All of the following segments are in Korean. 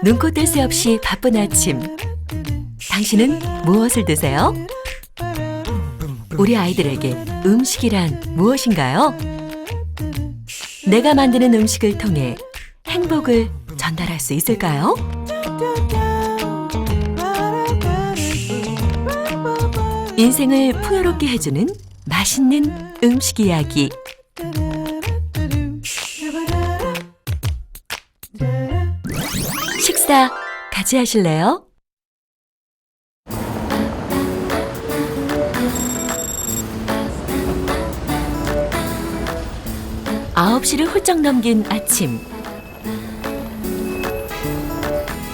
눈코 뜰 새 없이 바쁜 아침. 당신은 무엇을 드세요? 우리 아이들에게 음식이란 무엇인가요? 내가 만드는 음식을 통해 행복을 전달할 수 있을까요? 인생을 풍요롭게 해주는 맛있는 음식 이야기. 식사 같이 하실래요? 아홉 시를 훌쩍 넘긴 아침.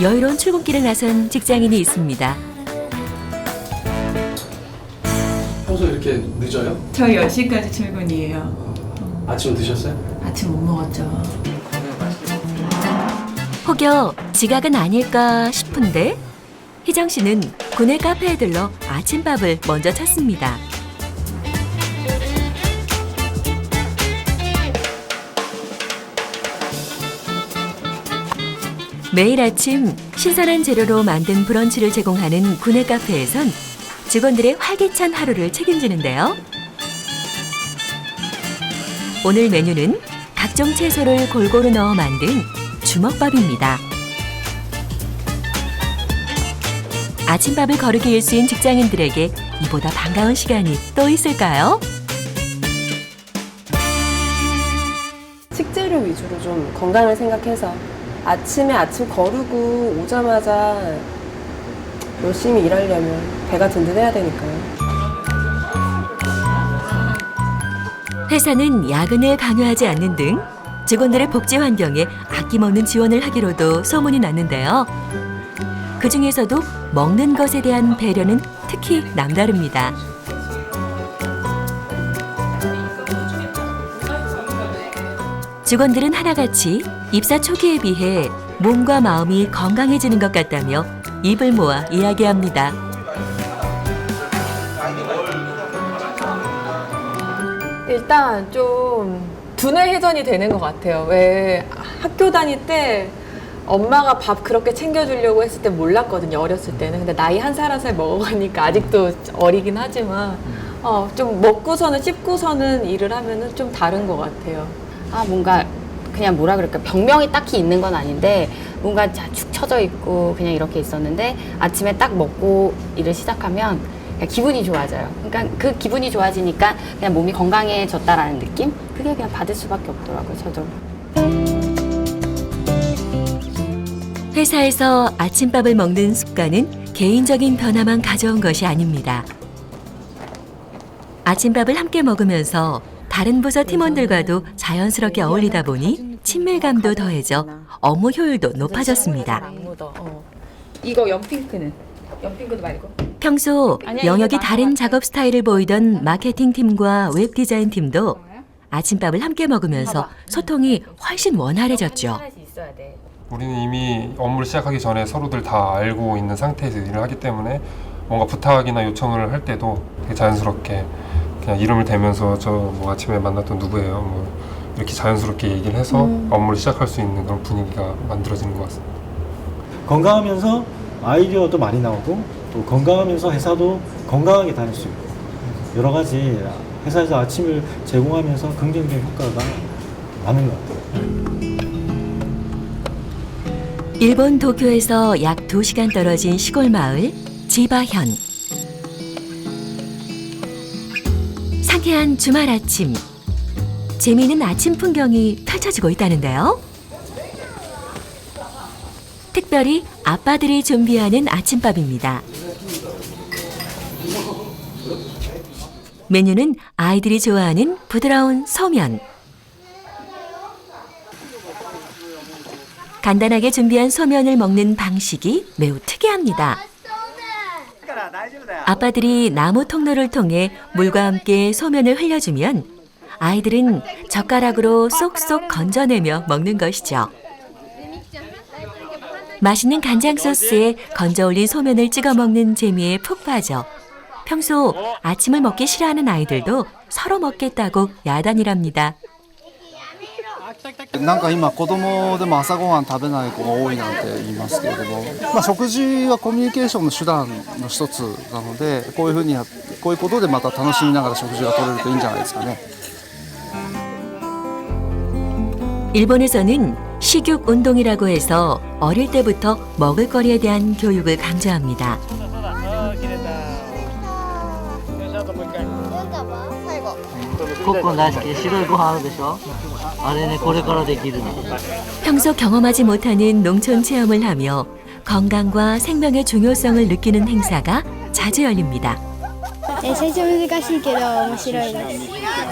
여유로운 출근길에 나선 직장인이 있습니다. 평소에 이렇게 늦어요? 저희 10시까지 출근이에요. 아침 드셨어요? 아침 못 먹었죠. 혹여 지각은 아닐까 싶은데 희정 씨는 구내 카페에 들러 아침밥을 먼저 찾습니다. 매일 아침 신선한 재료로 만든 브런치를 제공하는 구내 카페에선 직원들의 활기찬 하루를 책임지는데요. 오늘 메뉴는 각종 채소를 골고루 넣어 만든 주먹밥입니다. 아침밥을 거르기 일수인 직장인들에게 이보다 반가운 시간이 또 있을까요? 식재료 위주로 좀 건강을 생각해서 아침에 아침 거르고 오자마자 열심히 일하려면 배가 든든해야 되니까요. 회사는 야근을 강요하지 않는 등 직원들의 복지 환경에 아낌없는 지원을 하기로도 소문이 났는데요. 그중에서도 먹는 것에 대한 배려는 특히 남다릅니다. 직원들은 하나같이 입사 초기에 비해 몸과 마음이 건강해지는 것 같다며 입을 모아 이야기합니다. 일단 좀 두뇌 회전이 되는 것 같아요. 왜 학교 다닐 때 엄마가 밥 그렇게 챙겨주려고 했을 때 몰랐거든요. 어렸을 때는. 근데 나이 한 살 한 살 먹어가니까 아직도 어리긴 하지만 좀 먹고서는 씹고서는 일을 하면은 좀 다른 것 같아요. 뭔가 그냥 뭐라 그럴까 병명이 딱히 있는 건 아닌데 뭔가 축 처져 있고 그냥 이렇게 있었는데 아침에 딱 먹고 일을 시작하면 그냥 기분이 좋아져요. 그러니까 그 기분이 좋아지니까 그냥 몸이 건강해졌다라는 느낌? 그게 그냥 받을 수밖에 없더라고요, 저도. 회사에서 아침밥을 먹는 습관은 개인적인 변화만 가져온 것이 아닙니다. 아침밥을 함께 먹으면서 다른 부서 팀원들과도 자연스럽게 어울리다 보니 친밀감도 더해져 업무 효율도 높아졌습니다. 이거 연핑크는? 연핑크도 말고. 평소 영역이 다른 작업 스타일을 보이던 마케팅 팀과 웹 디자인 팀도 아침밥을 함께 먹으면서 소통이 훨씬 원활해졌죠. 우리는 이미 업무를 시작하기 전에 서로들 다 알고 있는 상태에서 일을 하기 때문에 뭔가 부탁이나 요청을 할 때도 되게 자연스럽게 그냥 이름을 대면서 저 뭐 아침에 만났던 누구예요 뭐 이렇게 자연스럽게 얘기를 해서 업무를 시작할 수 있는 그런 분위기가 만들어지는 것 같습니다. 건강하면서 아이디어도 많이 나오고 또 건강하면서 회사도 건강하게 다닐 수 있고 여러 가지 회사에서 아침을 제공하면서 긍정적인 효과가 많은 것 같아요. 일본 도쿄에서 약 2시간 떨어진 시골 마을 지바현. 상쾌한 주말 아침. 재미있는 아침 풍경이 펼쳐지고 있다는데요. 특별히 아빠들이 준비하는 아침밥입니다. 메뉴는 아이들이 좋아하는 부드러운 소면. 간단하게 준비한 소면을 먹는 방식이 매우 특이합니다. 아빠들이 나무 통로를 통해 물과 함께 소면을 흘려주면 아이들은 젓가락으로 쏙쏙 건져내며 먹는 것이죠. 맛있는 간장 소스에 건져 올린 소면을 찍어 먹는 재미에 푹 빠져 평소 아침을 먹기 싫어하는 아이들도 서로 먹겠다고 야단이랍니다. なんか今子供でも朝ごはん食べない子が多いなんて言いますけれども、食事はコミュニケーションの手段の一つなので、こういうふうにこういうことでまた楽しみながら食事が取れるといいんじゃないですかね。 일본에서는 식육 운동이라고 해서 어릴 때부터 먹을거리에 대한 교육을 강조합니다. コッコン大好きで白いご飯あるでしょあれねこれからできるの 평소 경험하지 못하는 농촌 체험을 하며 건강과 생명의 중요성을 느끼는 행사가 자주 열립니다. 最初難しいけど面白いで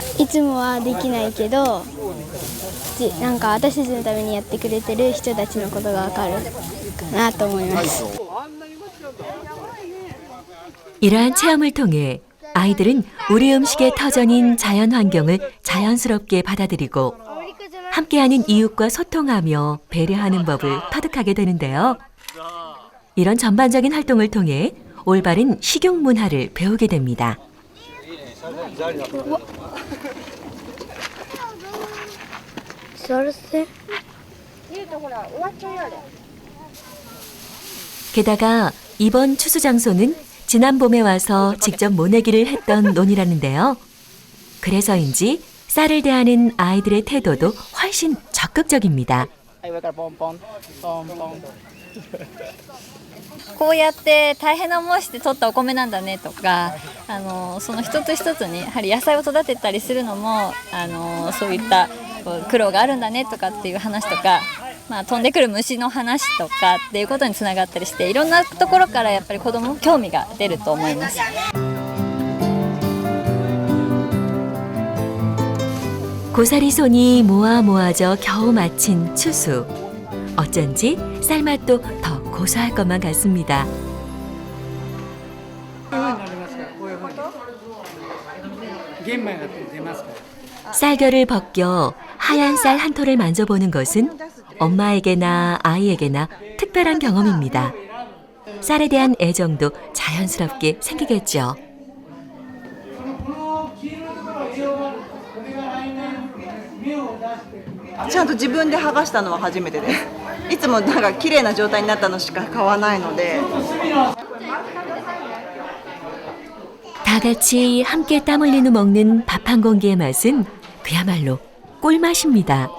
すいつもはできないけどなんか私たちのためにやってくれてる人たちのことがわかるなと思います 이러한 체험을 통해 아이들은 우리 음식의 터전인 자연 환경을 자연스럽게 받아들이고 함께하는 이웃과 소통하며 배려하는 법을 터득하게 되는데요. 이런 전반적인 활동을 통해 올바른 식용 문화를 배우게 됩니다. 게다가 이번 추수 장소는 지난 봄에 와서 직접 모내기를 했던 논이라는데요. 그래서인지 쌀을 대하는 아이들의 태도도 훨씬 적극적입니다. こうやって大変な思いして取ったお米なんだねとかその一つ一つにやはり野菜を育てたりするのもそういった苦労があるんだねとかっていう話とか、飛んでくる虫の話とかっていうことにつながったりしていろんなところからやっぱり子ども興味が出ると思います。 고사리 손이 모아져 겨우 마친 추수. 어쩐지 쌀맛도 더 고소할 것만 같습니다. 쌀결을 벗겨 하얀 쌀 한 톨을 만져보는 것은 엄마에게나 아이에게나 특별한 경험입니다. 쌀에 대한 애정도 자연스럽게 생기겠죠. ちゃんと自分で剥がしたのは初めてです。いつもなんか綺麗な状態になったのしか買わないので。 다 같이 함께 땀 흘리며 먹는 밥 한 공기의 맛은 그야말로 꿀맛입니다.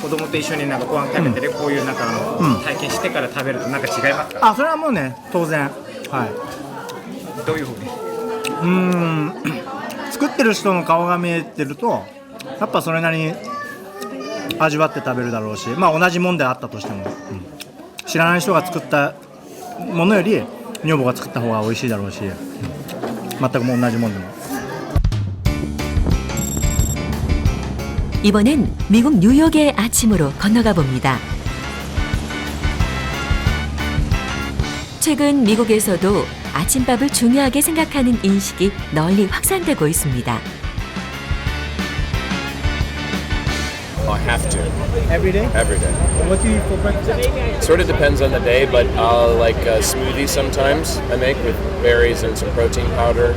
子供と一緒になんかご飯食べてね、こういうなんか体験してから食べるとなんか違いますか？あ、それはもうね、当然。はい。どういうふうに？作ってる人の顔が見えてると、やっぱそれなりに味わって食べるだろうし、同じもんであったとしても、知らない人が作ったものより女房が作った方が美味しいだろうし、全くもう同じもんでも。 이번엔 미국 뉴욕의 아침으로 건너가 봅니다. 최근 미국에서도 아침밥을 중요하게 생각하는 인식이 널리 확산되고 있습니다. I have to. Every day? Every day. What do you eat for breakfast? Sort of depends on the day, but I'll like a smoothie sometimes I make with berries and some protein powder.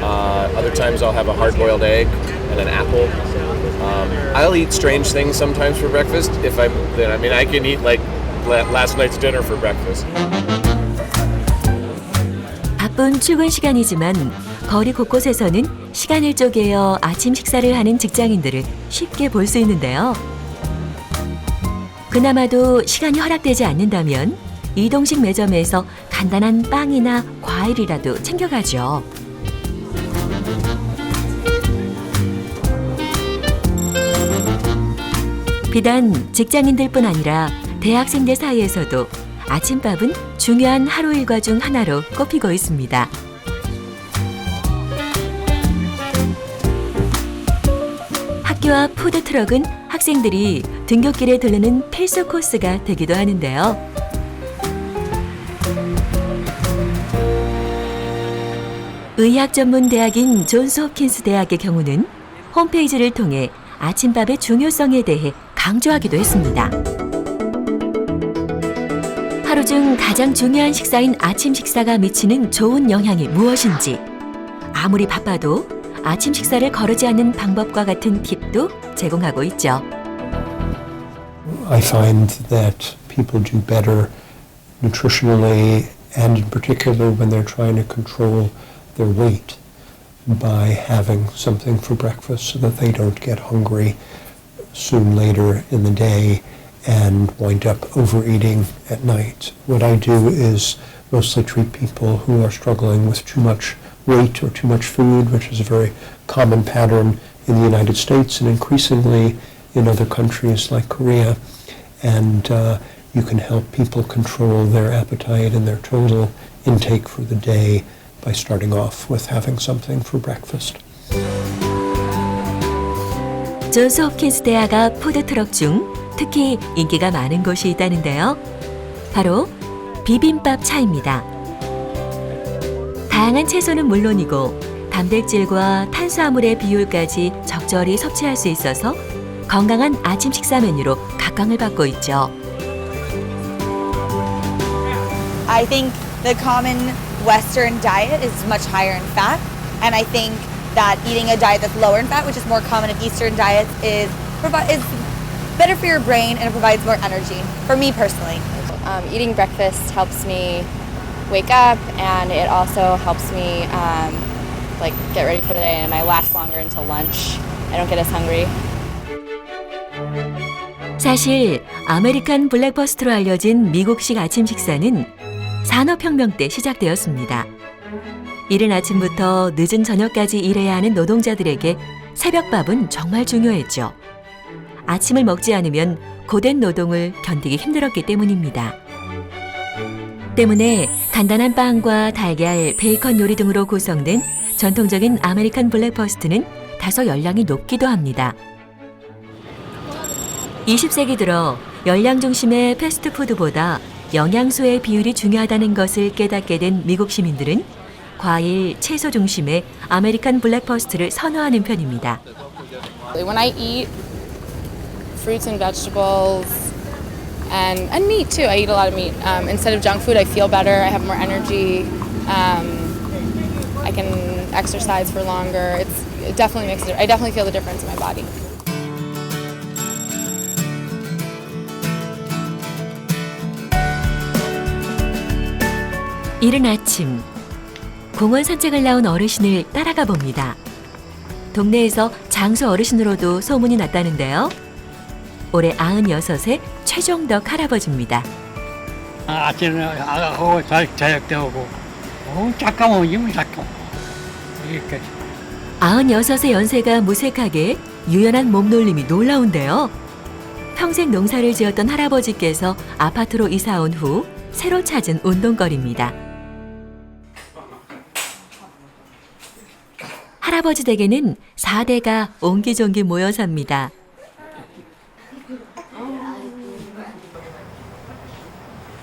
Other times I'll have a hard-boiled egg and an apple. I'll eat strange things sometimes for breakfast. I can eat like last night's dinner for breakfast. 바쁜 출근 시간이지만 거리 곳곳에서는 시간을 쪼개어 아침 식사를 하는 직장인들을 쉽게 볼 수 있는데요. 그나마도 시간이 허락되지 않는다면 이동식 매점에서 간단한 빵이나 과일이라도 챙겨가죠. 비단 직장인들뿐 아니라 대학생들 사이에서도 아침밥은 중요한 하루 일과 중 하나로 꼽히고 있습니다. 학교 앞 푸드트럭은 학생들이 등굣길에 들르는 필수 코스가 되기도 하는데요. 의학 전문 대학인 존스 홉킨스 대학의 경우는 홈페이지를 통해 아침밥의 중요성에 대해 강조하기도 했습니다. 하루 중 가장 중요한 식사인 아침 식사가 미치는 좋은 영향이 무엇인지, 아무리 바빠도 아침 식사를 거르지 않는 방법과 같은 팁도 제공하고 있죠. I find that people do better nutritionally and in particular when they're trying to control their weight by having something for breakfast so that they don't get hungry soon later in the day and wind up overeating at night. What I do is mostly treat people who are struggling with too much weight or too much food, which is a very common pattern in the United States and increasingly in other countries like Korea. And you can help people control their appetite and their total intake for the day by starting off with having something for breakfast. 존스 홉킨스 대학가 푸드트럭 중 특히 인기가 많은 곳이 있다는데요. 바로 비빔밥 차입니다. 다양한 채소는 물론이고 단백질과 탄수화물의 비율까지 적절히 섭취할 수 있어서 건강한 아침 식사 메뉴로 각광을 받고 있죠. I think the common Western diet is much higher in fat, and I think that eating a diet that's lower in fat, which is more common in Eastern diets, is better for your brain and it provides more energy, for me personally. Eating breakfast helps me wake up, and it also helps me get ready for the day, and I last longer until lunch. I don't get as hungry. 사실 아메리칸 블랙퍼스트로 알려진 미국식 아침 식사는 산업혁명 때 시작되었습니다. 이른 아침부터 늦은 저녁까지 일해야 하는 노동자들에게 새벽밥은 정말 중요했죠. 아침을 먹지 않으면 고된 노동을 견디기 힘들었기 때문입니다. 때문에 간단한 빵과 달걀, 베이컨 요리 등으로 구성된 전통적인 아메리칸 블랙퍼스트는 다소 열량이 높기도 합니다. 20세기 들어 열량 중심의 패스트푸드보다 영양소의 비율이 중요하다는 것을 깨닫게 된 미국 시민들은 과일, 채소 중심의 아메리칸 블랙퍼스트를 선호하는 편입니다. When I eat fruits and vegetables and meat too, I eat a lot of meat. Instead of junk food, I feel better. I have more energy. I can exercise for longer. It definitely makes I definitely feel the difference in my body. 이른 아침, 공원 산책을 나온 어르신을 따라가 봅니다. 동네에서 장수 어르신으로도 소문이 났다는데요. 올해 96의 최종덕 할아버지입니다. 아침에 아가고 저녁 때 오고 잠깐만 오면 잠깐 이렇게 96의 연세가 무색하게 유연한 몸놀림이 놀라운데요. 평생 농사를 지었던 할아버지께서 아파트로 이사 온 후 새로 찾은 운동거리입니다. 할아버지 댁에는 4대가 옹기종기 모여 삽니다.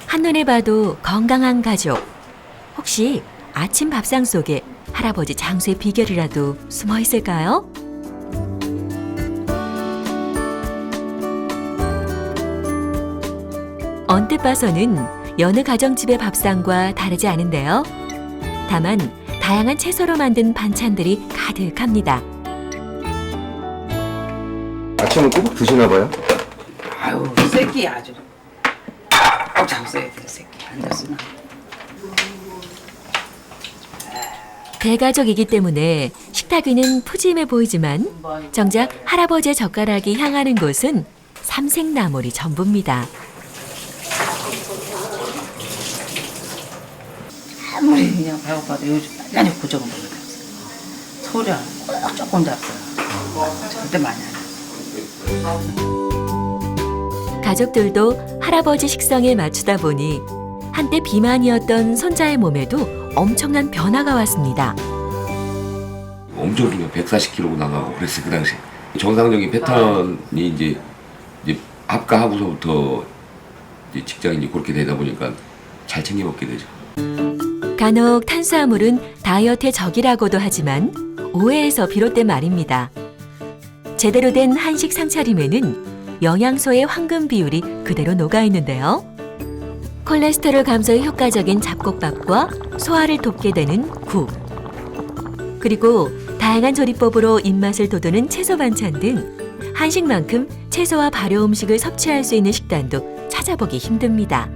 한눈에 봐도 건강한 가족. 혹시 아침 밥상 속에 할아버지 장수의 비결이라도 숨어 있을까요? 언뜻 봐서는 여느 가정집의 밥상과 다르지 않은데요. 다만 다양한 채소로 만든 반찬들이 가득합니다. 아침은 꼭 드시나 봐요? 아유, 새끼 아주. 꼭 잡숴야 돼, 새끼. 안 잡수나. 대가족이기 때문에 식탁 위는 푸짐해 보이지만 정작 할아버지의 젓가락이 향하는 곳은 삼색나물이 전부입니다. 아무리 그냥 배고파도 요즘 많이 고정은 먹어야 돼. 소량 꼭 조금 잡숴요. 절대 많이 안 해. 가족들도 할아버지 식성에 맞추다 보니 한때 비만이었던 손자의 몸에도 엄청난 변화가 왔습니다. 엄청 중요 140kg 나가고 그랬어요 그 당시. 정상적인 패턴이 이제 합가하고서부터 이제 직장이 그렇게 되다 보니까 잘 챙겨 먹게 되죠. 간혹 탄수화물은 다이어트의 적이라고도 하지만 오해에서 비롯된 말입니다. 제대로 된 한식 상차림에는 영양소의 황금 비율이 그대로 녹아 있는데요. 콜레스테롤 감소에 효과적인 잡곡밥과 소화를 돕게 되는 국, 그리고 다양한 조리법으로 입맛을 돋우는 채소 반찬 등 한식만큼 채소와 발효 음식을 섭취할 수 있는 식단도 찾아보기 힘듭니다.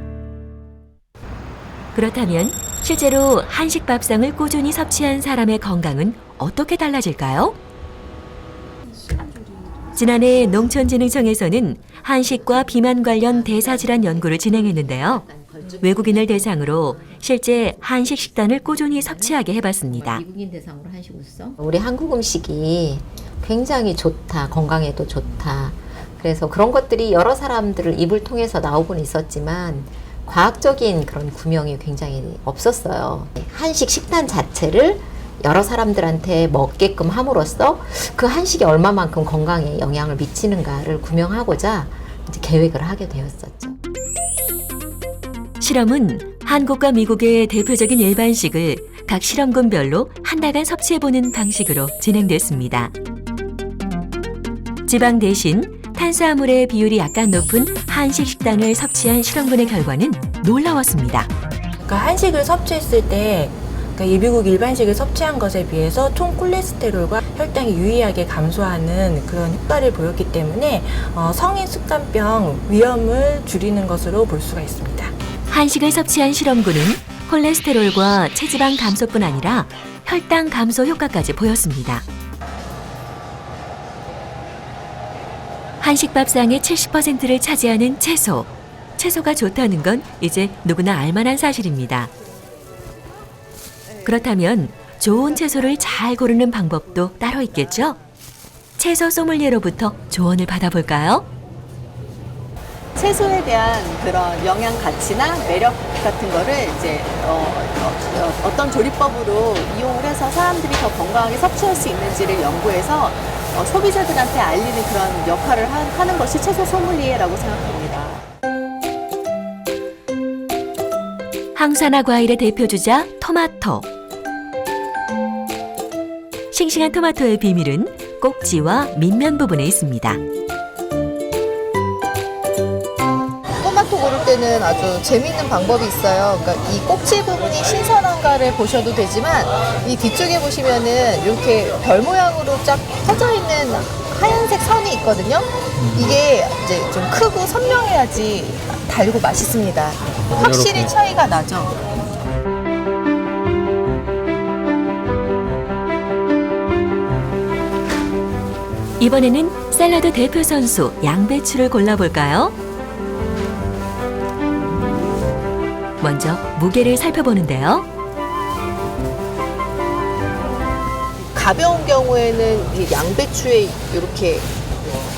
그렇다면 실제로 한식 밥상을 꾸준히 섭취한 사람의 건강은 어떻게 달라질까요? 지난해 농촌진흥청에서는 한식과 비만 관련 대사질환 연구를 진행했는데요. 외국인을 대상으로 실제 한식 식단을 꾸준히 섭취하게 해봤습니다. 미국인 대상으로 한식 웃어? 우리 한국 음식이 굉장히 좋다, 건강에도 좋다. 그래서 그런 것들이 여러 사람들을 입을 통해서 나오곤 있었지만 과학적인 그런 구명이 굉장히 없었어요. 한식 식단 자체를 여러 사람들한테 먹게끔 함으로써 그 한식이 얼마만큼 건강에 영향을 미치는가를 구명하고자 이제 계획을 하게 되었었죠. 실험은 한국과 미국의 대표적인 일반식을 각 실험군별로 한 달간 섭취해보는 방식으로 진행됐습니다. 지방 대신 탄수화물의 비율이 약간 높은 한식 식단을 섭취한 실험군의 결과는 놀라웠습니다. 그러니까 한식을 섭취했을 때 미국 일반식을 섭취한 것에 비해서 총 콜레스테롤과 혈당이 유의하게 감소하는 그런 효과를 보였기 때문에 성인 습관병 위험을 줄이는 것으로 볼 수가 있습니다. 한식을 섭취한 실험군은 콜레스테롤과 체지방 감소뿐 아니라 혈당 감소 효과까지 보였습니다. 한식 밥상의 70%를 차지하는 채소. 채소가 좋다는 건 이제 누구나 알만한 사실입니다. 그렇다면 좋은 채소를 잘 고르는 방법도 따로 있겠죠? 채소 소믈리에로부터 조언을 받아볼까요? 채소에 대한 그런 영양 가치나 매력 같은 거를 이제 어떤 조리법으로 이용을 해서 사람들이 더 건강하게 섭취할 수 있는지를 연구해서 소비자들한테 알리는 그런 역할을 하는 것이 채소 소믈리에라고 생각합니다. 항산화 과일의 대표주자 토마토. 싱싱한 토마토의 비밀은 꼭지와 밑면 부분에 있습니다. 토마토 고를 때는 아주 재미있는 방법이 있어요. 그러니까 이 꼭지 부분이 신선한가를 보셔도 되지만 이 뒤쪽에 보시면은 이렇게 별 모양으로 쫙 퍼져 있는 하얀색 선이 있거든요. 이게 이제 좀 크고 선명해야지 달고 맛있습니다. 확실히 차이가 나죠. 이번에는 샐러드 대표 선수 양배추를 골라볼까요? 먼저 무게를 살펴보는데요. 가벼운 경우에는 이 양배추에 이렇게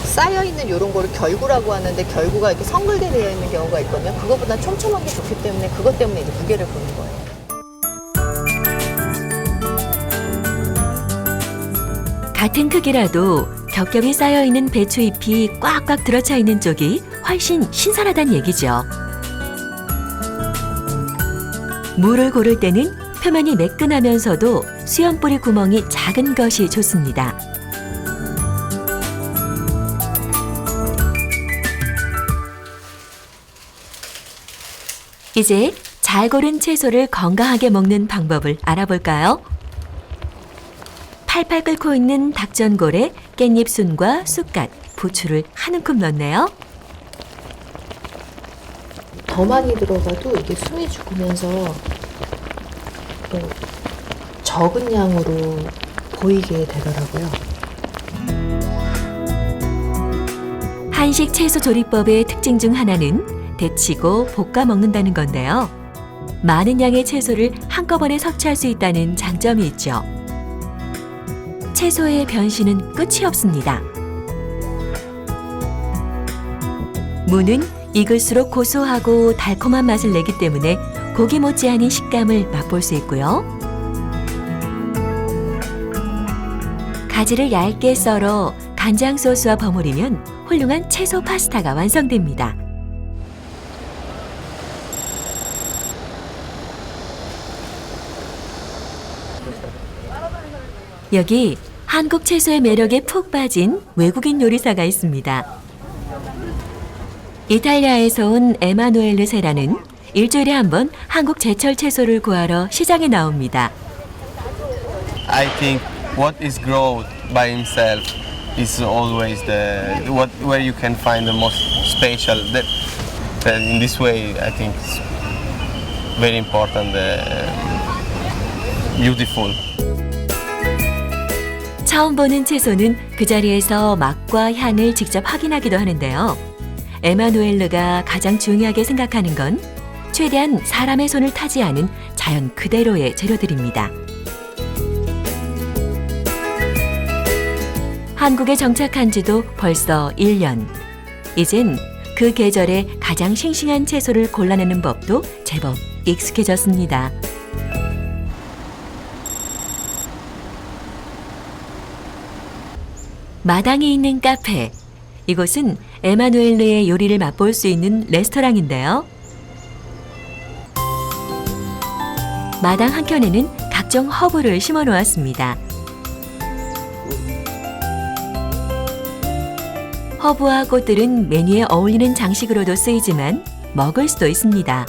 쌓여있는 이런 거를 결구라고 하는데 결구가 이렇게 성글게 되어 있는 경우가 있거든요. 그거보다 촘촘한 게 좋기 때문에 그것 때문에 이제 무게를 보는 거예요. 같은 크기라도 겹겹이 쌓여있는 배추잎이 꽉꽉 들어차 있는 쪽이 훨씬 신선하다는 얘기죠. 무를 고를 때는 표면이 매끈하면서도 수염뿌리 구멍이 작은 것이 좋습니다. 이제 잘 고른 채소를 건강하게 먹는 방법을 알아볼까요? 팔팔 끓고 있는 닭전골에 깻잎순과 쑥갓, 부추를 한 움큼 넣네요. 더 많이 들어가도 이게 숨이 죽으면서 또 적은 양으로 보이게 되더라고요. 한식 채소 조리법의 특징 중 하나는 데치고 볶아 먹는다는 건데요. 많은 양의 채소를 한꺼번에 섭취할 수 있다는 장점이 있죠. 채소의 변신은 끝이 없습니다. 무는 익을수록 고소하고 달콤한 맛을 내기 때문에 고기 못지않은 식감을 맛볼 수 있고요. 가지를 얇게 썰어 간장 소스와 버무리면 훌륭한 채소 파스타가 완성됩니다. 여기 한국 채소의 매력에 푹 빠진 외국인 요리사가 있습니다. 이탈리아에서 온 에마누엘르 세라는 일주일에 한 번 한국 제철 채소를 구하러 시장에 나옵니다. I think what is growth by himself is always where you can find the most special. That in this way, I think it's very important, beautiful. 처음 보는 채소는 그 자리에서 맛과 향을 직접 확인하기도 하는데요. 에마누엘르가 가장 중요하게 생각하는 건 최대한 사람의 손을 타지 않은 자연 그대로의 재료들입니다. 한국에 정착한 지도 벌써 1년. 이젠 그 계절에 가장 싱싱한 채소를 골라내는 법도 제법 익숙해졌습니다. 마당에 있는 카페. 이곳은 에마누엘르의 요리를 맛볼 수 있는 레스토랑인데요. 마당 한켠에는 각종 허브를 심어 놓았습니다. 허브와 꽃들은 메뉴에 어울리는 장식으로도 쓰이지만 먹을 수도 있습니다.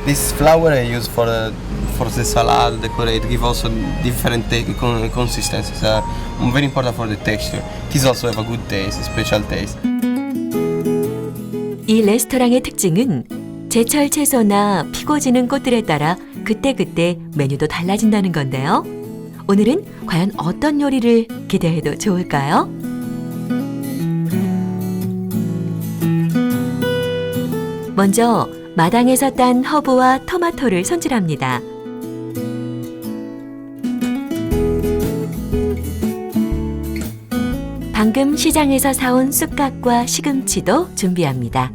This flower I use for the salad, decorate, give also different consistencies. Very important for the texture. This also have a good taste, special taste. 이 레스토랑의 특징은 제철 채소나 피고 지는 꽃들에 따라 그때그때 메뉴도 달라진다는 건데요. 오늘은 과연 어떤 요리를 기대해도 좋을까요? 먼저 마당에서 딴 허브와 토마토를 손질합니다. 방금 시장에서 사온 쑥갓과 시금치도 준비합니다.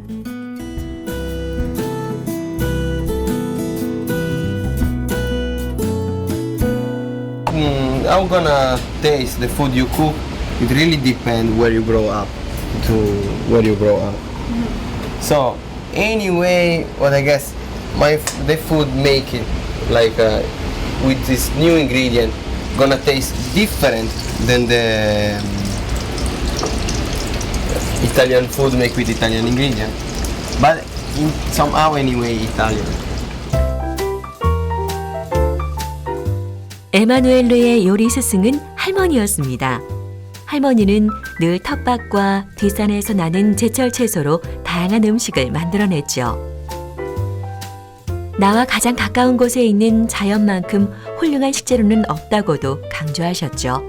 How gonna taste the food you cook? It really depends where you grow up. So anyway, what I guess the food make it like with this new ingredient gonna taste different than the Italian food make with Italian ingredient, but somehow anyway Italian. 에마누엘르의 요리 스승은 할머니였습니다. 할머니는 늘 텃밭과 뒷산에서 나는 제철 채소로 다양한 음식을 만들어냈죠. 나와 가장 가까운 곳에 있는 자연만큼 훌륭한 식재료는 없다고도 강조하셨죠.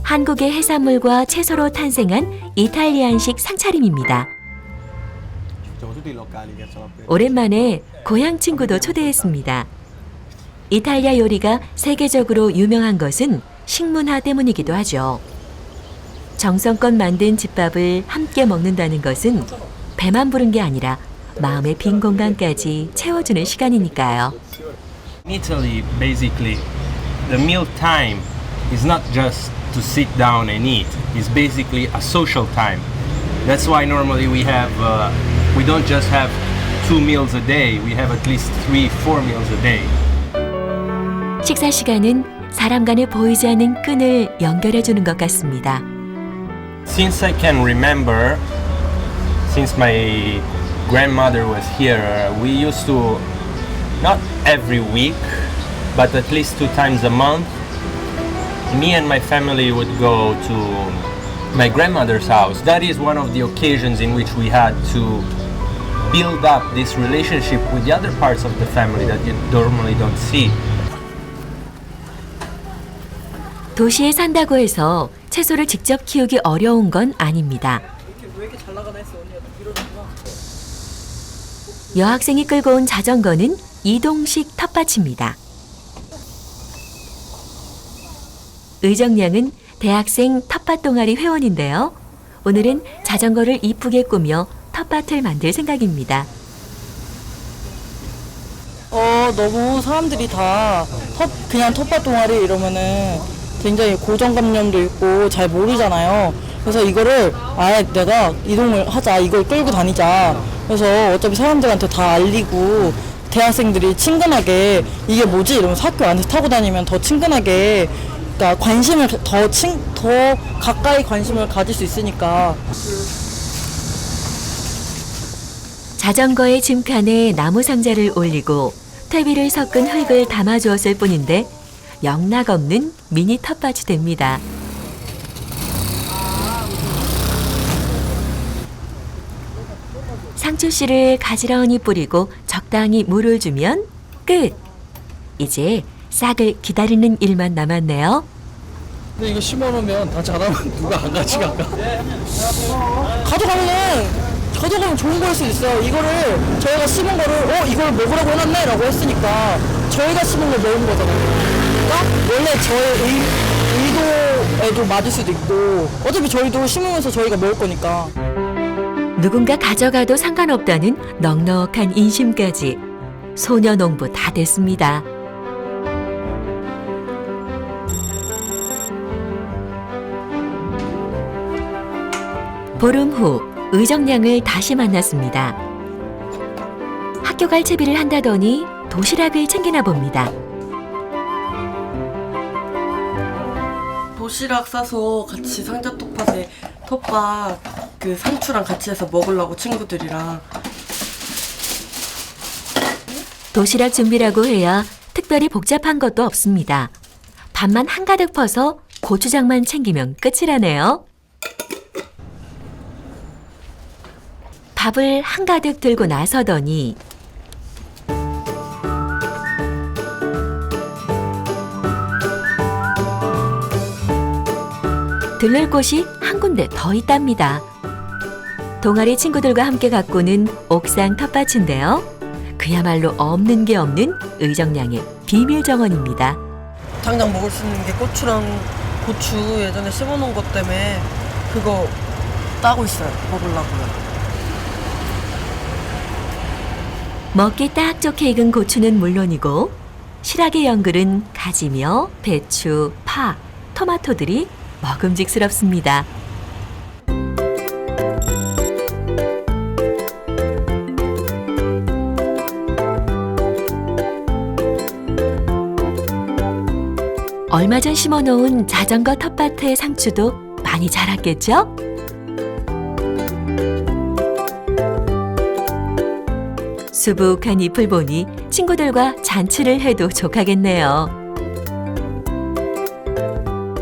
한국의 해산물과 채소로 탄생한 이탈리안식 상차림입니다. 오랜만에 고향 친구도 초대했습니다. 이탈리아 요리가 세계적으로 유명한 것은 식문화 때문이기도 하죠. 정성껏 만든 집밥을 함께 먹는다는 것은 배만 부른 게 아니라 마음의 빈 공간까지 채워주는 시간이니까요. In Italy, basically, the meal time is not just to sit down and eat. It's basically a social time. That's why normally we don't just have 2 meals a day. We have at least 3-4 meals a day. 식사 시간은 사람 간에 보이지 않는 끈을 연결해 주는 것 같습니다. Since I can remember, since my grandmother was here, we used to, not every week, but at least 2 times a month, me and my family would go to my grandmother's house. That is one of the occasions in which we had to build up this relationship with the other parts of the family that you normally don't see. 도시에 산다고 해서 채소를 직접 키우기 어려운 건 아닙니다. 여학생이 끌고 온 자전거는 이동식 텃밭입니다. 의정양은 대학생 텃밭 동아리 회원인데요. 오늘은 자전거를 이쁘게 꾸며 텃밭을 만들 생각입니다. 너무 사람들이 다 그냥 텃밭 동아리 이러면은 굉장히 고정관념도 있고 잘 모르잖아요. 그래서 이거를 아예 내가 이동을 하자, 이걸 끌고 다니자. 그래서 어차피 사람들한테 다 알리고 대학생들이 친근하게 이게 뭐지 이러면서 학교 안에서 타고 다니면 더 친근하게, 그러니까 관심을 더 가까이 관심을 가질 수 있으니까. 자전거의 짐칸에 나무 상자를 올리고 퇴비를 섞은 흙을 담아주었을 뿐인데 영락없는 미니 텃밭이 됩니다. 상추씨를 가지런히 뿌리고 적당히 물을 주면 끝! 이제 싹을 기다리는 일만 남았네요. 근데 이거 심어놓으면 다 자라면 누가 안 가져갈까? 가져가면 좋은 거일 수 있어요. 이거를 저희가 심은 거를 이걸 먹으라고 해놨네 라고 했으니까 저희가 심은 걸 먹은 거잖아요. 그러니까 원래 저의 의도에도 맞을 수도 있고 어차피 저희도 심으면서 저희가 먹을 거니까. 누군가 가져가도 상관없다는 넉넉한 인심까지 소녀농부 다 됐습니다. 보름 후 의정량을 다시 만났습니다. 학교 갈 채비를 한다더니 도시락을 챙기나 봅니다. 도시락 싸서 같이 상자 텃밭에 텃밭 그 상추랑 같이 해서 먹으려고 친구들이랑. 도시락 준비라고 해야 특별히 복잡한 것도 없습니다. 밥만 한가득 퍼서 고추장만 챙기면 끝이라네요. 밥을 한가득 들고 나서더니 들릴 곳이 한 군데 더 있답니다. 동아리 친구들과 함께 가꾸는 옥상 텃밭인데요. 그야말로 없는 게 없는 의정량의 비밀 정원입니다. 당장 먹을 수 있는 게 고추랑 고추 예전에 심어놓은 것 때문에 그거 따고 있어요. 먹으려고요. 먹기 딱 좋게 익은 고추는 물론이고 실하게 연글은 가지며 배추, 파, 토마토들이 먹음직스럽습니다. 얼마 전 심어놓은 자전거 텃밭의 상추도 많이 자랐겠죠? 수북한 잎을 보니 친구들과 잔치를 해도 족하겠네요.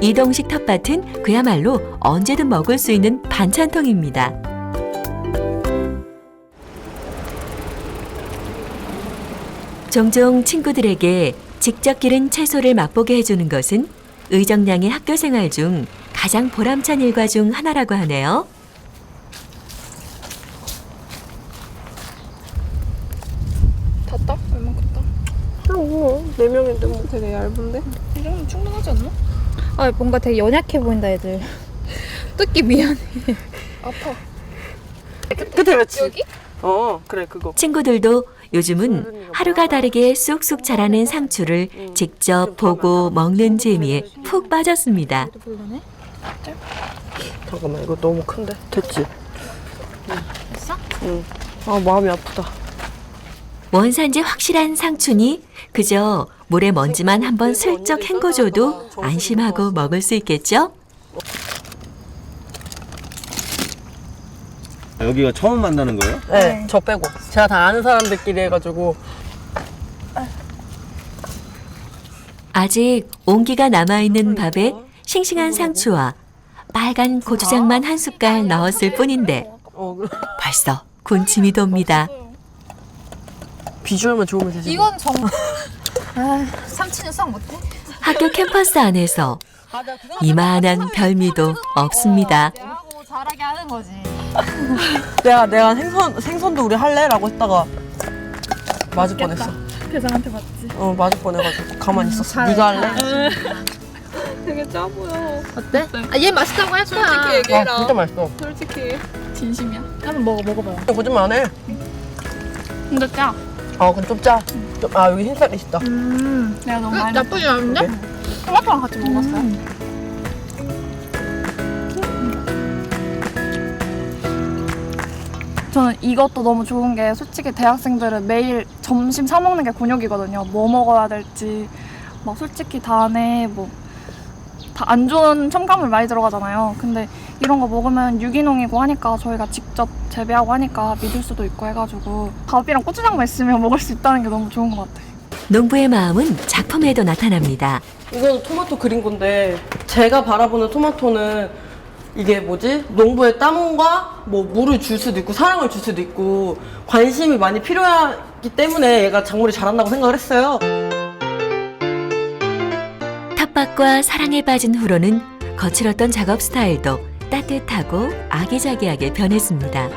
이동식 텃밭은 그야말로 언제든 먹을 수 있는 반찬통입니다. 종종 친구들에게 직접 기른 채소를 맛보게 해주는 것은 의정량의 학교 생활 중 가장 보람찬 일과 중 하나라고 하네요. 탔다? 얼마큼 탔다? 뭐 4명인데 뭐 되게 얇은데? 이 정도면 충분하지 않나? 아 뭔가 되게 연약해 보인다 애들. 뜯기 미안해. 아파. 끝에 그렇지. 여기? 그래 그거. 친구들도 요즘은 하루가 다르게 쑥쑥 자라는 상추를 직접 보고 먹는 재미에 푹 빠졌습니다. 잠깐만 이거 너무 큰데. 됐지? 됐어? 응. 아 마음이 아프다. 원산지 확실한 상추니 그저 물에 먼지만 한번 슬쩍 헹궈줘도 안심하고 먹을 수 있겠죠? 여기가 처음 만나는 거예요? 네, 저 빼고. 제가 다 아는 사람들끼리 해가지고. 아직 온기가 남아있는 밥에 싱싱한 상추와 빨간 고추장만 한 숟갈 넣었을 뿐인데 벌써 군침이 돕니다. 비주얼만 좋으면 되지. 이건 정말. 아, 삼치는 썩 못해. 학교 캠퍼스 안에서 이만한 별미도 없습니다. 하고 잘하게 하는 거지. 내가 생선도 우리 할래라고 했다가 맞을 뻔했어. 대상한테 맞지? 맞을 뻔해가지고 가만히 있었어. 네가 할래? 되게 짜 보여. 어때? 아, 얘 맛있다고 했다. 솔직히 얘기해라. 진짜 맛있어. 솔직히 진심이야. 한번 먹어봐요. 거짓말 안 해. 근데 짜. 근데 좀 짜. 여기 흰살이 있다. 내가 너무 많이 나쁘지 않은데? 그래? 토마토랑 같이 먹었어요. 저는 이것도 너무 좋은 게 솔직히 대학생들은 매일 점심 사 먹는 게 곤욕이거든요. 뭐 먹어야 될지 막 솔직히 단에 뭐 다 안 좋은 첨가물 많이 들어가잖아요. 근데 이런 거 먹으면 유기농이고 하니까 저희가 직접 재배하고 하니까 믿을 수도 있고 해가지고 밥이랑 고추장만 있으면 먹을 수 있다는 게 너무 좋은 것 같아요. 농부의 마음은 작품에도 나타납니다. 이건 토마토 그린 건데 제가 바라보는 토마토는 이게 뭐지? 농부의 땀과 뭐 물을 줄 수도 있고 사랑을 줄 수도 있고 관심이 많이 필요하기 때문에 얘가 작물이 자란다고 생각을 했어요. 텃밭과 사랑에 빠진 후로는 거칠었던 작업 스타일도 따뜻하고 아기자기하게 변했습니다.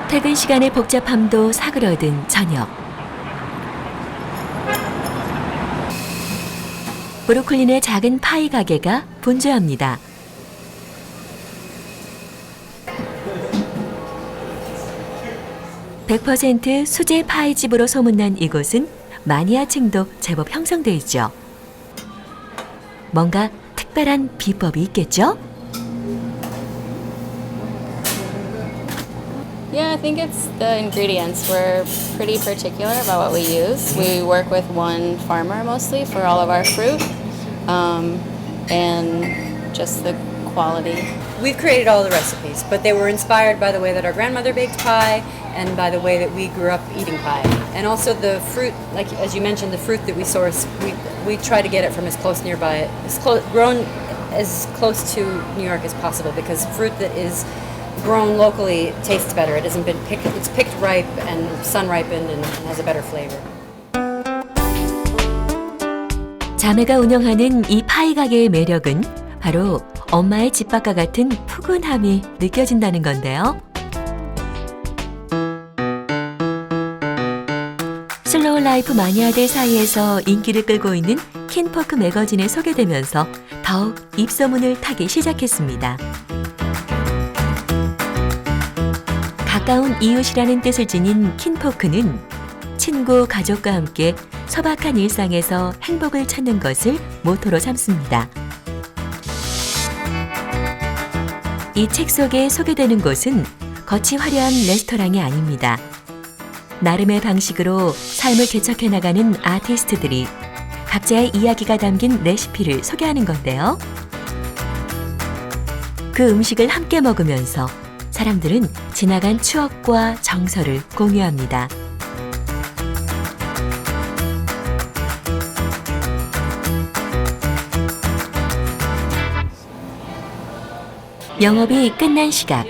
퇴근 시간의 복잡함도 사그러든 저녁. 브루클린의 작은 파이 가게가 분주합니다. (100% 수제 파이집으로 소문난 이곳은 마니아층도 제법 형성돼 있죠. 뭔가 특별한 비법이 있겠죠? Yeah, I think it's the ingredients. We're pretty particular about what we use. We work with one farmer mostly for all of our fruit, and just the quality. We've created all the recipes, but they were inspired by the way that our grandmother baked pie and by the way that we grew up eating pie. And also the fruit, like as you mentioned, the fruit that we source, we try to get it from as close nearby, grown as close to New York as possible, because fruit that is grown locally tastes better. It hasn't been picked, it's picked ripe and sun ripened and has a better flavor. 자매가 운영하는 이 파이 가게의 매력은 바로 엄마의 집밥과 같은 푸근함이 느껴진다는 건데요. 슬로우 라이프 마니아들 사이에서 인기를 끌고 있는 킨포크 매거진에 소개되면서 더욱 입소문을 타기 시작했습니다. 가까운 이웃이라는 뜻을 지닌 킨포크는 친구, 가족과 함께 소박한 일상에서 행복을 찾는 것을 모토로 삼습니다. 이 책 속에 소개되는 곳은 거치 화려한 레스토랑이 아닙니다. 나름의 방식으로 삶을 개척해 나가는 아티스트들이 각자의 이야기가 담긴 레시피를 소개하는 건데요. 그 음식을 함께 먹으면서 사람들은 지나간 추억과 정서를 공유합니다. 영업이 끝난 시각.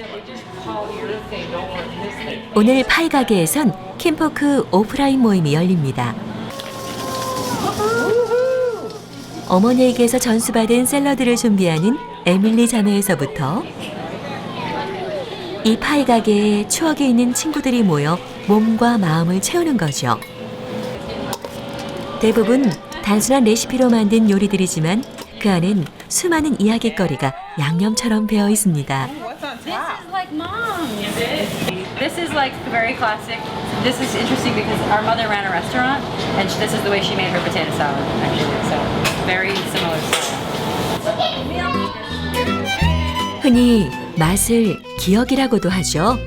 오늘 파이 가게에선 킨포크 오프라인 모임이 열립니다. 어머니에게서 전수받은 샐러드를 준비하는 에밀리 자매에서부터 이 파이 가게에 추억이 있는 친구들이 모여 몸과 마음을 채우는 거죠. 대부분 단순한 레시피로 만든 요리들이지만 그 안엔 수많은 이야깃거리가 양념처럼 배어 있습니다. This is like mom. This is like very classic. This is interesting because our mother ran a restaurant, and this is the way she made her potato salad. Actually, so very similar style. 흔히 맛을 기억이라고도 하죠.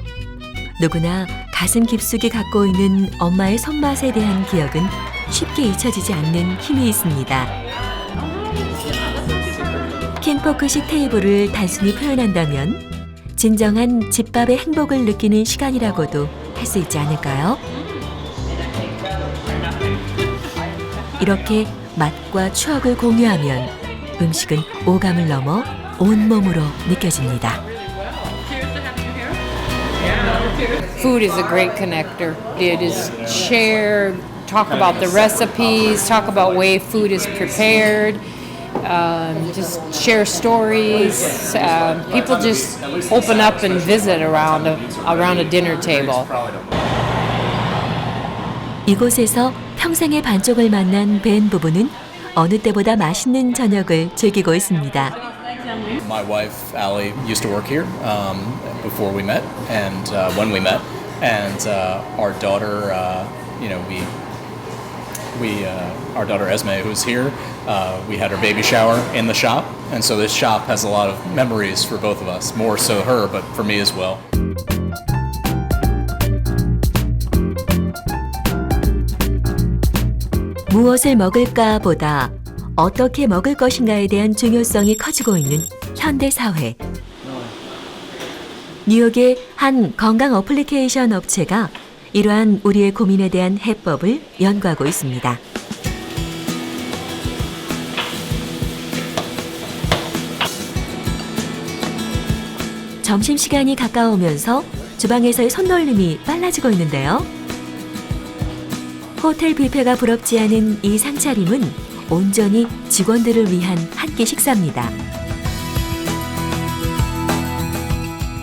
누구나 가슴 깊숙이 갖고 있는 엄마의 손맛에 대한 기억은 쉽게 잊혀지지 않는 힘이 있습니다. 킨포크식 테이블을 단순히 표현한다면 진정한 집밥의 행복을 느끼는 시간이라고도 할 수 있지 않을까요? 이렇게 맛과 추억을 공유하면 음식은 오감을 넘어 온몸으로 느껴집니다. Food is a great connector. It is share, talk about the recipes, talk about way food is prepared. Just share stories. People just open up and visit around a dinner table. 이곳에서 평생의 반쪽을 만난 벤 부부는 어느 때보다 맛있는 저녁을 즐기고 있습니다. My wife Allie used to work here before we met, and when we met, and our daughter, our daughter Esme, who's here, we had her baby shower in the shop, and so this shop has a lot of memories for both of us, more so her, but for me as well. 무엇을 먹을까 보다 어떻게 먹을 것인가에 대한 중요성이 커지고 있는 현대 사회. 뉴욕의 한 건강 어플리케이션 업체가 이러한 우리의 고민에 대한 해법을 연구하고 있습니다. 점심시간이 가까우면서 주방에서의 손놀림이 빨라지고 있는데요. 호텔 뷔페가 부럽지 않은 이 상차림은 온전히 직원들을 위한 한 끼 식사입니다.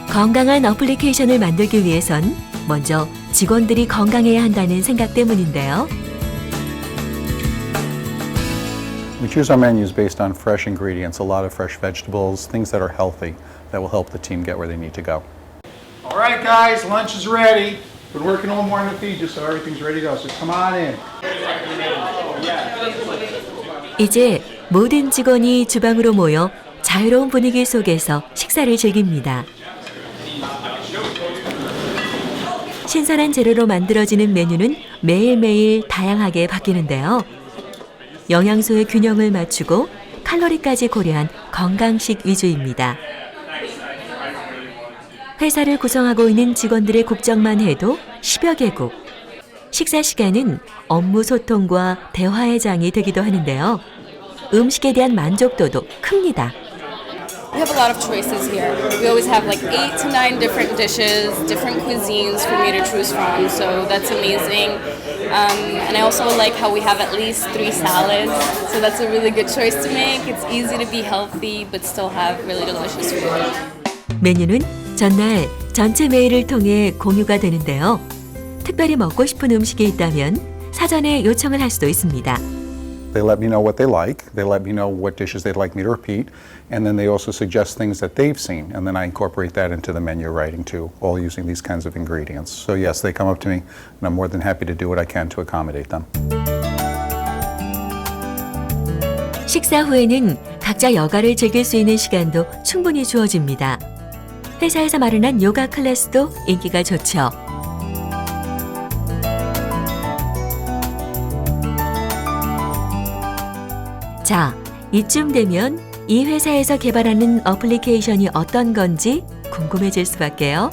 건강한 어플리케이션을 만들기 위해선 먼저 직원들이 건강해야 한다는 생각 때문인데요. We choose our menus based on fresh ingredients, a lot of fresh vegetables, things that are healthy that will help the team get where they need to go. All right, guys, lunch is ready. Been working all morning to feed you, so everything's ready to go. So come on in. 이제 모든 직원이 주방으로 모여 자유로운 분위기 속에서 식사를 즐깁니다. 신선한 재료로 만들어지는 메뉴는 매일매일 다양하게 바뀌는데요. 영양소의 균형을 맞추고 칼로리까지 고려한 건강식 위주입니다. 회사를 구성하고 있는 직원들의 국적만 해도 10여 개국. 식사 시간은 업무 소통과 대화의 장이 되기도 하는데요. 음식에 대한 만족도도 큽니다. We have a lot of choices here. We always have like 8 to 9 different dishes, different cuisines for me to choose from, so that's amazing. And I also like how we have at least 3 salads, so that's a really good choice to make. It's easy to be healthy but still have really delicious food. 메뉴는 전날 전체 메일을 통해 공유가 되는데요. 특별히 먹고 싶은 음식이 있다면 사전에 요청을 할 수도 있습니다. They let me know what they like, they let me know what dishes they'd like me to repeat, and then they also suggest things that they've seen, and then I incorporate that into the menu writing too, all using these kinds of ingredients. So yes, they come up to me, and I'm more than happy to do what I can to accommodate them. 식사 후에는 각자 여가를 즐길 수 있는 시간도 충분히 주어집니다. 회사에서 마련한 요가 클래스도 인기가 좋죠. 자, 이쯤 되면 이 회사에서 개발하는 어플리케이션이 어떤 건지 궁금해질 수밖에요.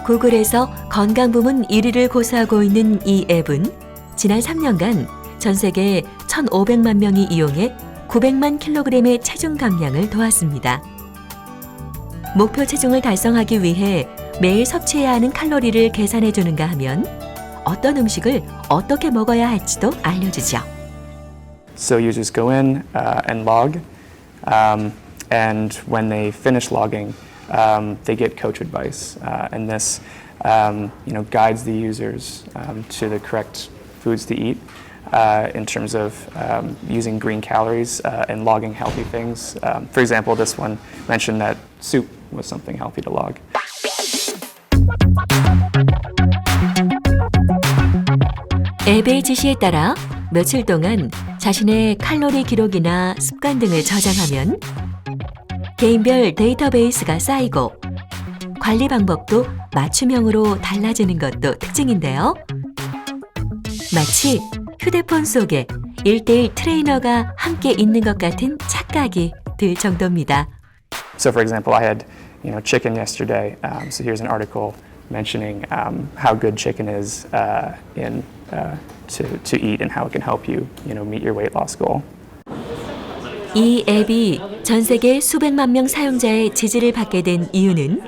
구글에서 건강 부문 1위를 고수하고 있는 이 앱은 지난 3년간 전 세계 1,500만 명이 이용해 900만 킬로그램의 체중 감량을 도왔습니다. 목표 체중을 달성하기 위해 매일 섭취해야 하는 칼로리를 계산해 주는가 하면 어떤 음식을 어떻게 먹어야 할지도 알려주죠. So users go in and log, and when they finish logging, they get coach advice, and this guides the users to the correct foods to eat in terms of using green calories and logging healthy things. For example, this one mentioned that soup was something healthy to log. 앱의 지시에 따라 며칠 동안 자신의 칼로리 기록이나 습관 등을 저장하면 개인별 데이터베이스가 쌓이고 관리 방법도 맞춤형으로 달라지는 것도 특징인데요. 마치 휴대폰 속에 1:1 트레이너가 함께 있는 것 같은 착각이 들 정도입니다. So for example, I had chicken yesterday. So here's an article mentioning how good chicken is to eat and how it can help you, meet your weight loss goal. 이 앱이 전 세계 수백만 명 사용자의 지지를 받게 된 이유는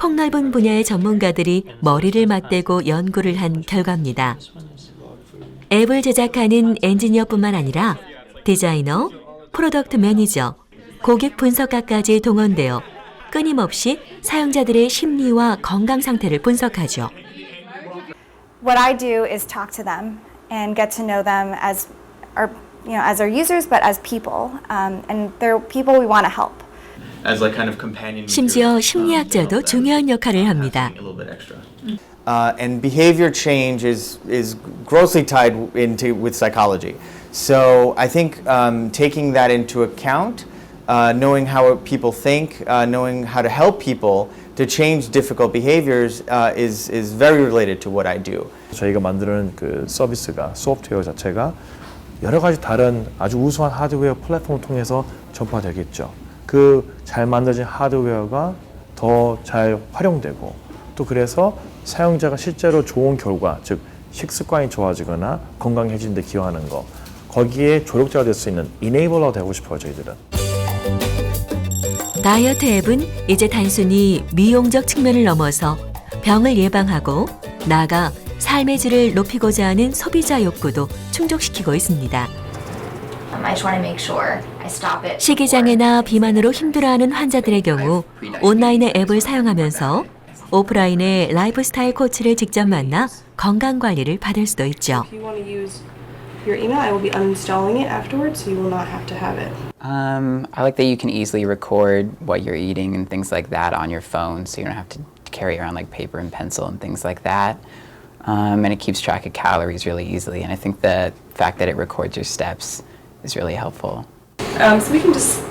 폭넓은 분야의 전문가들이 머리를 맞대고 연구를 한 결과입니다. 앱을 제작하는 엔지니어뿐만 아니라 디자이너, 프로덕트 매니저, 고객 분석가까지 동원되어 끊임없이 사용자들의 심리와 건강 상태를 분석하죠. What I do is talk to them and get to know them as our users, but as people, and they're people we want to help. As like kind of companion. 심지어 심리학자도 중요한 역할을 합니다. and behavior change is grossly tied into with psychology. So I think taking that into account, knowing how people think, knowing how to help people to change difficult behaviors is very related to what I do. 저희가 만드는 그 서비스가 소프트웨어 자체가 여러 가지 다른 아주 우수한 하드웨어 플랫폼을 통해서 전파되겠죠. 그 잘 만들어진 하드웨어가 더 잘 활용되고 또 그래서 사용자가 실제로 좋은 결과, 즉 식습관이 좋아지거나 건강해지는 데 기여하는 거, 거기에 조력자가 될 수 있는 이네이블러가 되고 싶어요, 저희들은. 다이어트 앱은 이제 단순히 미용적 측면을 넘어서 병을 예방하고 나아가 삶의 질을 높이고자 하는 소비자 욕구도 충족시키고 있습니다. I just want to make sure I stop it. 식이장애나 비만으로 힘들어하는 환자들의 경우 온라인의 앱을 사용하면서 오프라인의 라이프스타일 코치를 직접 만나 건강관리를 받을 수도 있죠. If you want to use your email, I will be uninstalling it afterwards, so you will not have to have it. I like that you can easily record what you're eating and things like that on your phone, so you don't have to carry around like paper and pencil and things like that. And it keeps track of calories really easily. And I think the fact that it records your steps is really helpful. So we can just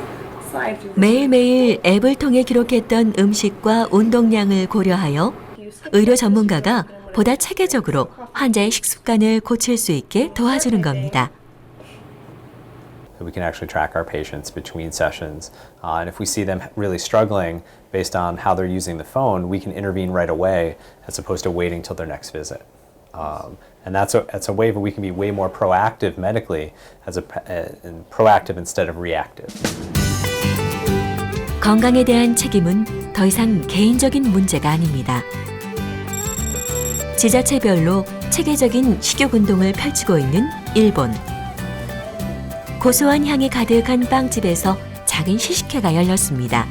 slide through. 매일매일 앱을 통해 기록했던 음식과 운동량을 고려하여 의료 전문가가 보다 체계적으로 환자의 식습관을 고칠 수 있게 도와주는 겁니다. We can actually track our patients between sessions. And if we see them really struggling based on how they're using the phone, we can intervene right away as opposed to waiting till their next visit. And that's a way where we can be way more proactive medically, and proactive instead of reactive. 건강에 대한 책임은 더 이상 개인적인 문제가 아닙니다. 지자체별로 체계적인 식욕 운동을 펼치고 있는 일본. 고소한 향이 가득한 빵집에서 작은 시식회가 열렸습니다.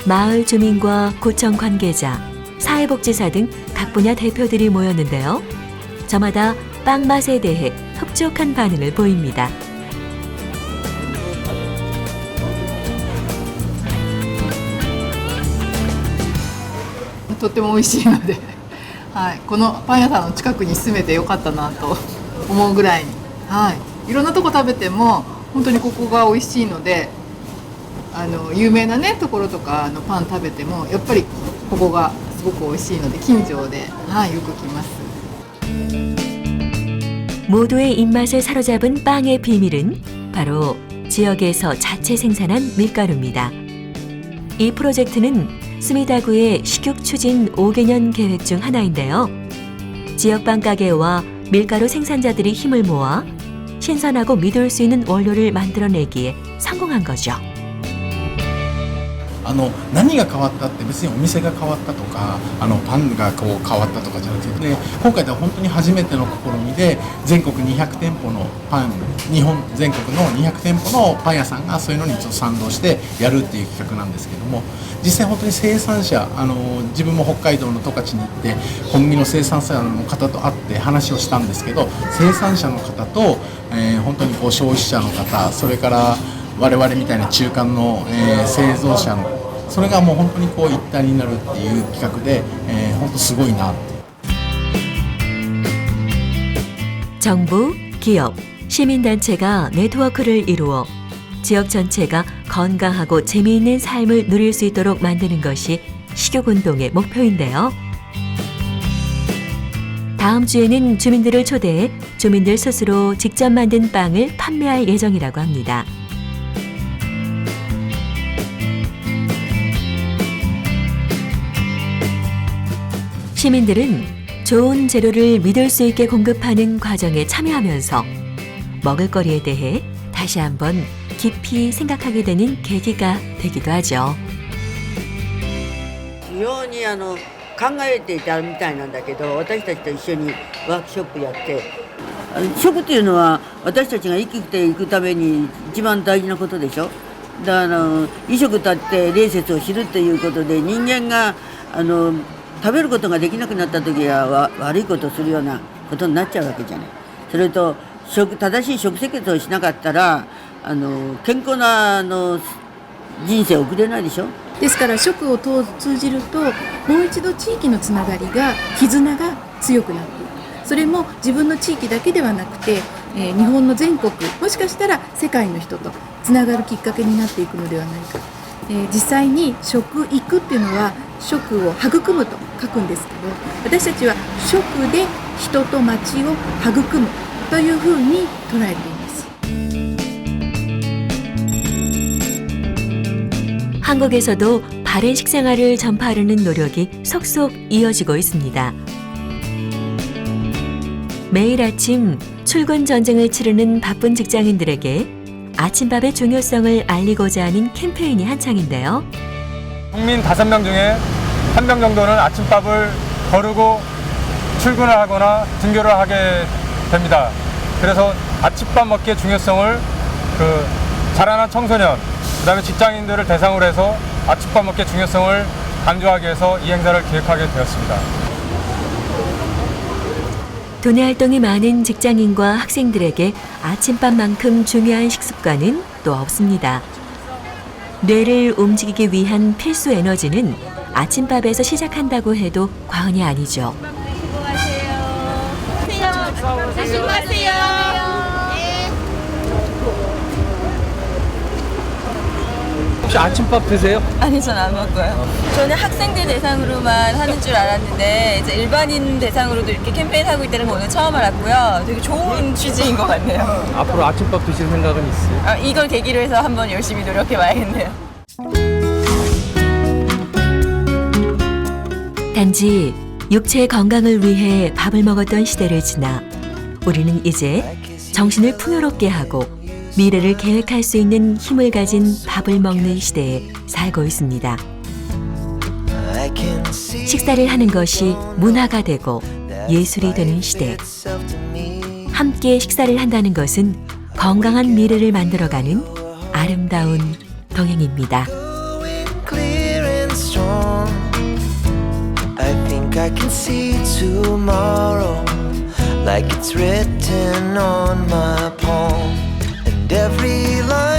마을 주민과 구청 관계자, 사회복지사 등 각 분야 대표들이 모였는데요. 저마다 빵 맛에 대해 흡족한 반응을 보입니다. とっても美味しいので、はい、このパン屋さんの近くに住めてよかったなと思うぐらいに、はい、いろんなとこ食べても本当にここが美味しいので、有名なねところとかのパン食べてもやっぱりここがすごく美味しいので近所で、はい、よく来ます。 모두의 입맛을 사로잡은 빵의 비밀은 바로 지역에서 자체 생산한 밀가루입니다. 이 프로젝트는 스미다구의 식육 추진 5개년 계획 중 하나인데요. 지역 빵 가게와 밀가루 생산자들이 힘을 모아 신선하고 믿을 수 있는 원료를 만들어내기에 성공한 거죠. 何が変わったって別にお店が変わったとかパンがこう変わったとかじゃなくて、今回では本当に初めての試みで全国200店舗のパン日本全国の200店舗のパン屋さんがそういうのにちょっと賛同してやるっていう企画なんですけども、実際本当に生産者自分も北海道の十勝に行って小麦の生産者の方と会って話をしたんですけど、生産者の方と、本当にこう消費者の方、それから我々みたいな中間の、製造者のそれがもう本当にこう一体になるっていう企画で、本当すごいなって。 정부, 기업, 시민단체가 네트워크를 이루어 지역 전체가 건강하고 재미있는 삶을 누릴 수 있도록 만드는 것이 식욕운동의 목표인데요. 다음 주에는 주민들을 초대해 주민들 스스로 직접 만든 빵을 판매할 예정이라고 합니다. 시민들은 좋은 재료를 믿을 수 있게 공급하는 과정에 참여하면서 먹을거리에 대해 다시 한번 깊이 생각하게 되는 계기가 되기도 하죠. 非常に考えていたみたいなんだけど、私たちと一緒にワークショップやって、食っていうのは私たちが生きていくために一番大事なことでしょ。だから衣食たって礼節を知るということで、人間が食べることができなくなった時は悪いことをするようなことになっちゃうわけじゃない。それと正しい食生活をしなかったら健康な人生を送れないでしょ。ですから食を通じるともう一度地域のつながりが絆が強くなっていく。それも自分の地域だけではなくて、日本の全国もしかしたら世界の人とつながるきっかけになっていくのではないか。実際に食育っていうのは食を育むと書くんですけど、私たちは食で人と町を育むというふうに捉えています。 한국에서도 바른 식생활을 전파하려는 노력이 속속 이어지고 있습니다. 매일 아침 출근 전쟁을 치르는 바쁜 직장인들에게 아침밥의 중요성을 알리고자 하는 캠페인이 한창인데요. 국민 5명 중에 1명 정도는 아침밥을 거르고 출근을 하거나 등교를 하게 됩니다. 그래서 아침밥 먹기의 중요성을 자라난 청소년, 그다음에 직장인들을 대상으로 해서 아침밥 먹기의 중요성을 강조하기 위해서 이 행사를 기획하게 되었습니다. 도내 활동이 많은 직장인과 학생들에게 아침밥만큼 중요한 식습관은 또 없습니다. 뇌를 움직이기 위한 필수 에너지는 아침밥에서 시작한다고 해도 과언이 아니죠. 혹시 아침밥 드세요? 아니, 전 안 먹어요. 저는 학생들 대상으로만 하는 줄 알았는데 이제 일반인 대상으로도 이렇게 캠페인 하고 있다는 거 오늘 처음 알았고요. 되게 좋은 취지인 것 같네요. 앞으로 아침밥 드실 생각은 있어요? 이걸 계기로 해서 한번 열심히 노력해 봐야겠네요. 단지 육체의 건강을 위해 밥을 먹었던 시대를 지나 우리는 이제 정신을 풍요롭게 하고 미래를 계획할 수 있는 힘을 가진 밥을 먹는 시대에 살고 있습니다. 식사를 하는 것이 문화가 되고 예술이 되는 시대. 함께 식사를 한다는 것은 건강한 미래를 만들어가는 아름다운 동행입니다. I think I can see tomorrow like it's written on my palm, and every line